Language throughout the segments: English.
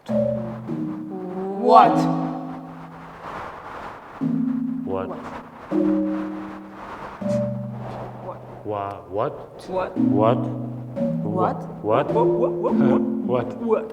What? What? What? What? What? What? What? What? What? What? What? What?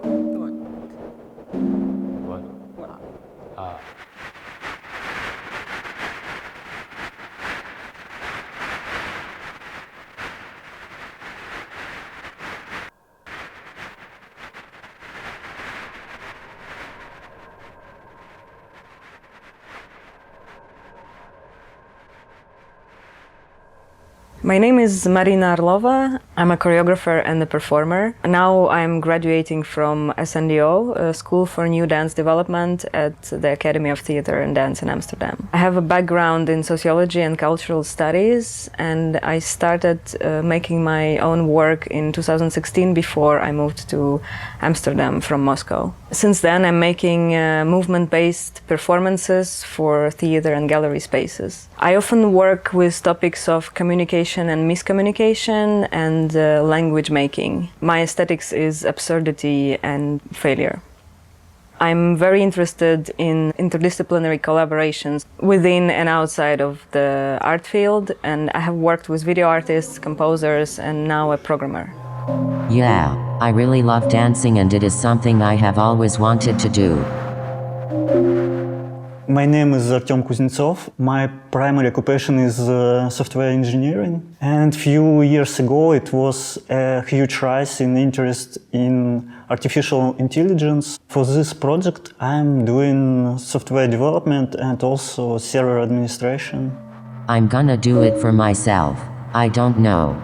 My name is Marina Arlova. I'm a choreographer and a performer. Now I'm graduating from SNDO, a School for New Dance Development at the Academy of Theatre and Dance in Amsterdam. I have a background in sociology and cultural studies, and I started making my own work in 2016 before I moved to Amsterdam from Moscow. Since then, I'm making movement-based performances for theatre and gallery spaces. I often work with topics of communication and miscommunication and language making. My aesthetics is absurdity and failure. I'm very interested in interdisciplinary collaborations within and outside of the art field, and I have worked with video artists, composers, and now a programmer. Yeah, I really love dancing and it is something I have always wanted to do. My name is Artem Kuznetsov. My primary occupation is software engineering. And a few years ago it was a huge rise in interest in artificial intelligence. For this project I'm doing software development and also server administration. I'm gonna do it for myself. I don't know.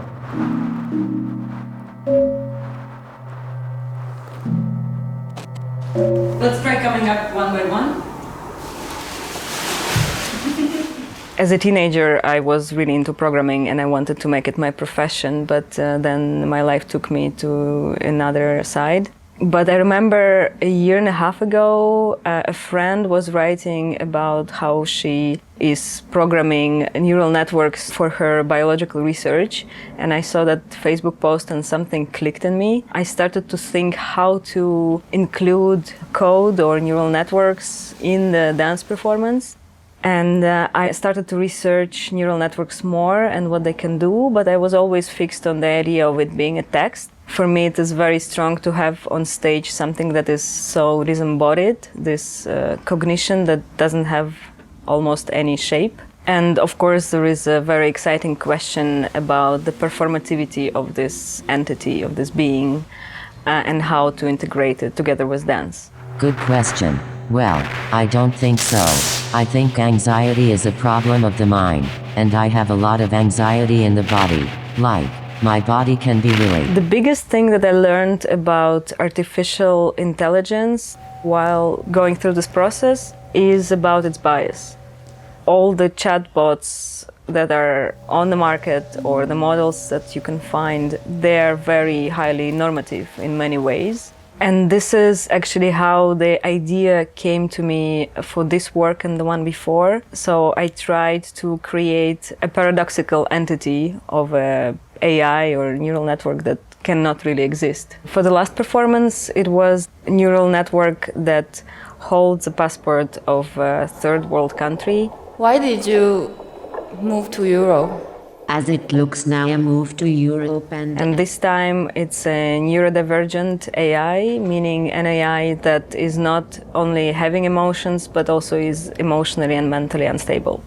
Let's try coming up one by one. As a teenager, I was really into programming and I wanted to make it my profession, but then my life took me to another side. But I remember a year and a half ago, a friend was writing about how she is programming neural networks for her biological research, and I saw that Facebook post and something clicked in me. I started to think how to include code or neural networks in the dance performance. And I started to research neural networks more and what they can do, but I was always fixed on the idea of it being a text. For me, it is very strong to have on stage something that is so disembodied, this cognition that doesn't have almost any shape. And of course, there is a very exciting question about the performativity of this entity, of this being, and how to integrate it together with dance. Good question. Well, I don't think so. I think anxiety is a problem of the mind, and I have a lot of anxiety in the body. Like, my body can be really... The biggest thing that I learned about artificial intelligence while going through this process is about its bias. All the chatbots that are on the market or the models that you can find, they're very highly normative in many ways. And this is actually how the idea came to me for this work and the one before. So I tried to create a paradoxical entity of a AI or neural network that cannot really exist. For the last performance, it was a neural network that holds a passport of a third world country. Why did you move to Europe? As it looks now, I moved to Europe And this time it's a neurodivergent AI, meaning an AI that is not only having emotions, but also is emotionally and mentally unstable.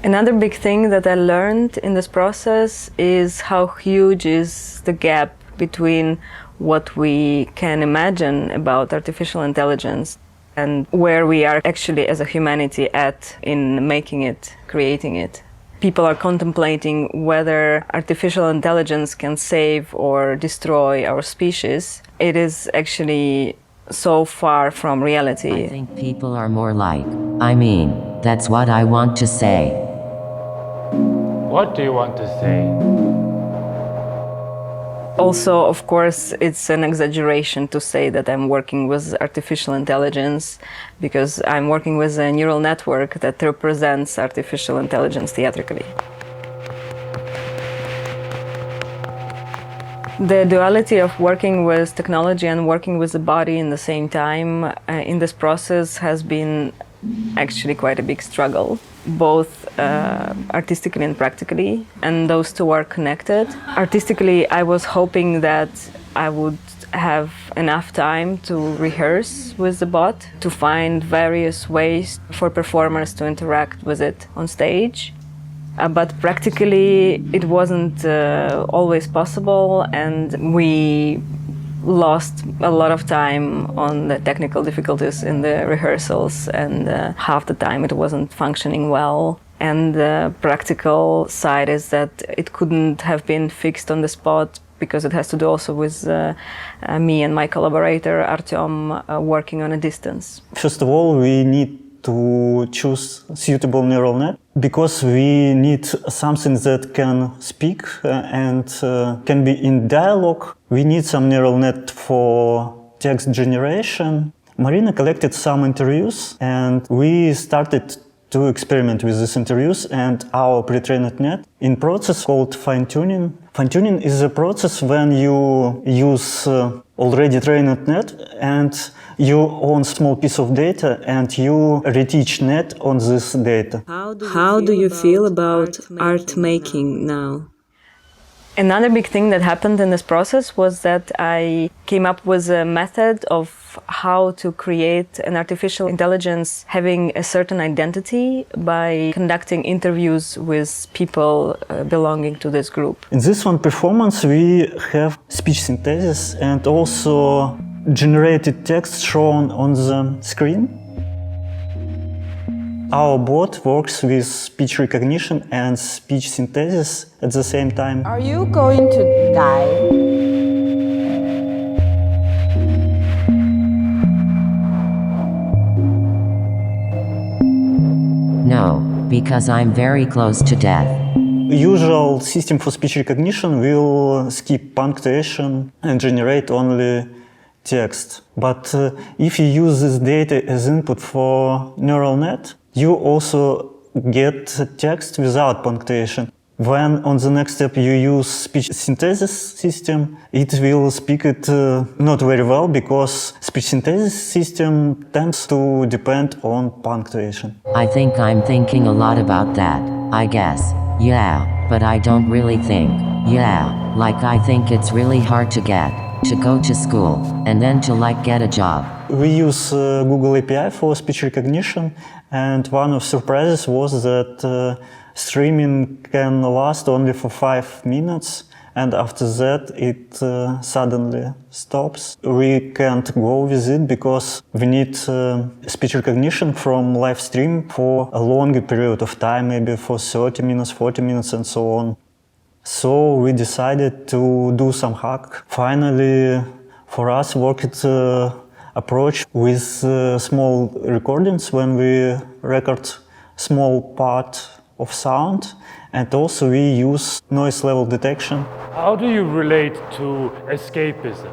Another big thing that I learned in this process is how huge is the gap between what we can imagine about artificial intelligence and where we are actually as a humanity at in making it, creating it. People are contemplating whether artificial intelligence can save or destroy our species. It is actually so far from reality. I think people are more like, I mean, that's what I want to say. What do you want to say? Also, of course, it's an exaggeration to say that I'm working with artificial intelligence, because I'm working with a neural network that represents artificial intelligence theatrically. The duality of working with technology and working with the body in the same time in this process has been actually quite a big struggle, both artistically and practically, and those two are connected. Artistically, I was hoping that I would have enough time to rehearse with the bot, to find various ways for performers to interact with it on stage. But practically, it wasn't always possible, and we lost a lot of time on the technical difficulties in the rehearsals, and half the time it wasn't functioning well. And the practical side is that it couldn't have been fixed on the spot because it has to do also with me and my collaborator Artyom working on a distance. First of all, we need to choose suitable neural net because we need something that can speak and can be in dialogue. We need some neural net for text generation. Marina collected some interviews and we started to experiment with these interviews and our pre-trained net in process called fine-tuning. Fine-tuning is a process when you use already trained net and you own small piece of data and you reteach net on this data. How do you feel about art making now? Another big thing that happened in this process was that I came up with a method of how to create an artificial intelligence having a certain identity by conducting interviews with people belonging to this group. In this one performance we have speech synthesis and also generated text shown on the screen. Our bot works with speech recognition and speech synthesis at the same time. Are you going to die? No, because I'm very close to death. Usual system for speech recognition will skip punctuation and generate only text. But if you use this data as input for neural net, you also get text without punctuation. When on the next step you use speech synthesis system, it will speak it not very well because speech synthesis system tends to depend on punctuation. I think I'm thinking a lot about that, I guess. Yeah, but I don't really think. Yeah, like I think it's really hard to go to school, and then to get a job. We use Google API for speech recognition, and one of the surprises was that streaming can last only for 5 minutes, and after that it suddenly stops. We can't go with it because we need speech recognition from live stream for a longer period of time, maybe for 30 minutes, 40 minutes and so on. So we decided to do some hack. Finally, for us, worked approach with small recordings when we record small part of sound, and also we use noise level detection. How do you relate to escapism?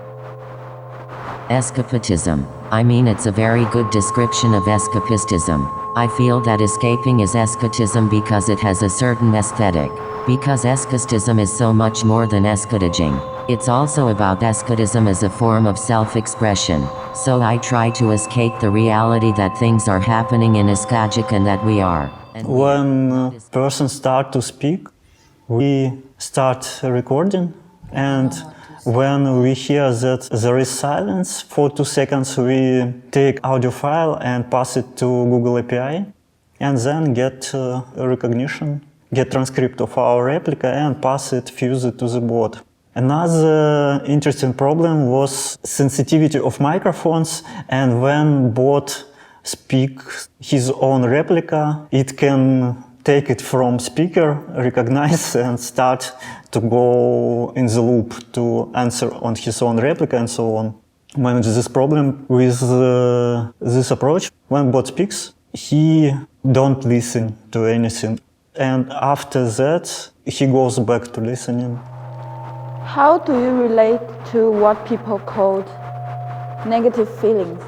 Escapism. I mean, it's a very good description of escapism. I feel that escaping is escapism because it has a certain aesthetic. Because escapism is so much more than escaping. It's also about escapism as a form of self-expression. So I try to escape the reality that things are happening in escapic and that we are. When persons start to speak, we start recording, and when we hear that there is silence for 2 seconds, we take audio file and pass it to Google API, and then get recognition, get transcript of our replica and pass it, fuse it to the bot. Another interesting problem was sensitivity of microphones, and when bot speaks his own replica, it can take it from speaker, recognize and start to go in the loop to answer on his own replica and so on. Manage this problem with this approach. When bot speaks, he don't listen to anything. And after that, he goes back to listening. How do you relate to what people call negative feelings?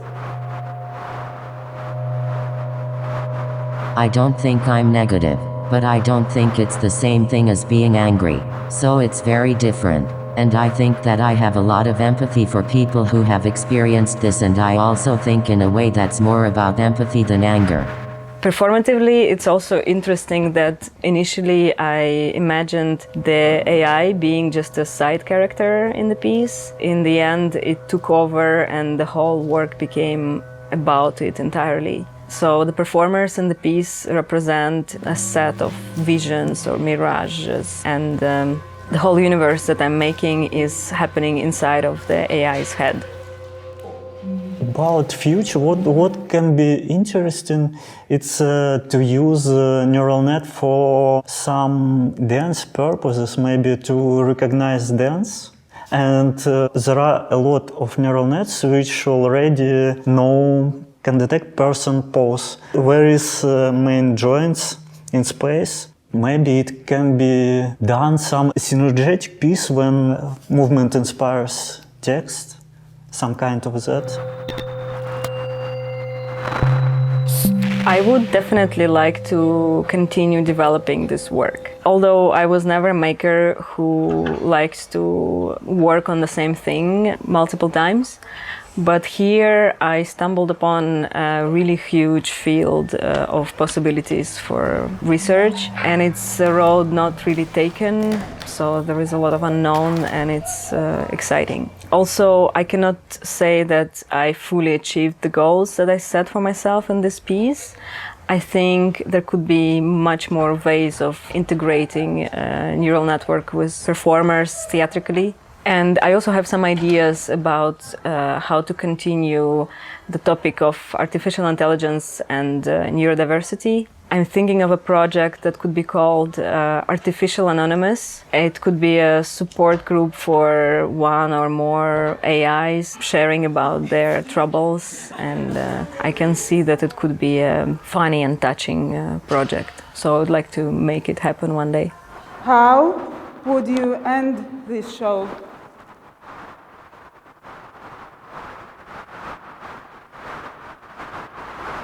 I don't think I'm negative, but I don't think it's the same thing as being angry. So it's very different. And I think that I have a lot of empathy for people who have experienced this, and I also think in a way that's more about empathy than anger. Performatively, it's also interesting that initially I imagined the AI being just a side character in the piece. In the end, it took over and the whole work became about it entirely. So the performers in the piece represent a set of visions or mirages, and the whole universe that I'm making is happening inside of the AI's head. About future, what can be interesting, it's to use neural net for some dance purposes, maybe to recognize dance. And there are a lot of neural nets which already can detect person pose. Where is main joints in space? Maybe it can be done some synergetic piece when movement inspires text, some kind of that. I would definitely like to continue developing this work. Although I was never a maker who likes to work on the same thing multiple times, but here I stumbled upon a really huge field of possibilities for research, and it's a road not really taken, so there is a lot of unknown, and it's exciting. Also, I cannot say that I fully achieved the goals that I set for myself in this piece. I think there could be much more ways of integrating a neural network with performers theatrically. And I also have some ideas about how to continue the topic of artificial intelligence and neurodiversity. I'm thinking of a project that could be called Artificial Anonymous. It could be a support group for one or more AIs sharing about their troubles, and I can see that it could be a funny and touching project. So I would like to make it happen one day. How would you end this show?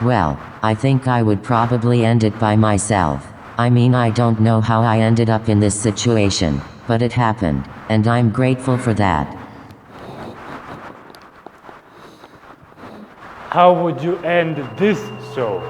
Well, I think I would probably end it by myself. I mean, I don't know how I ended up in this situation, but it happened, and I'm grateful for that. How would you end this show?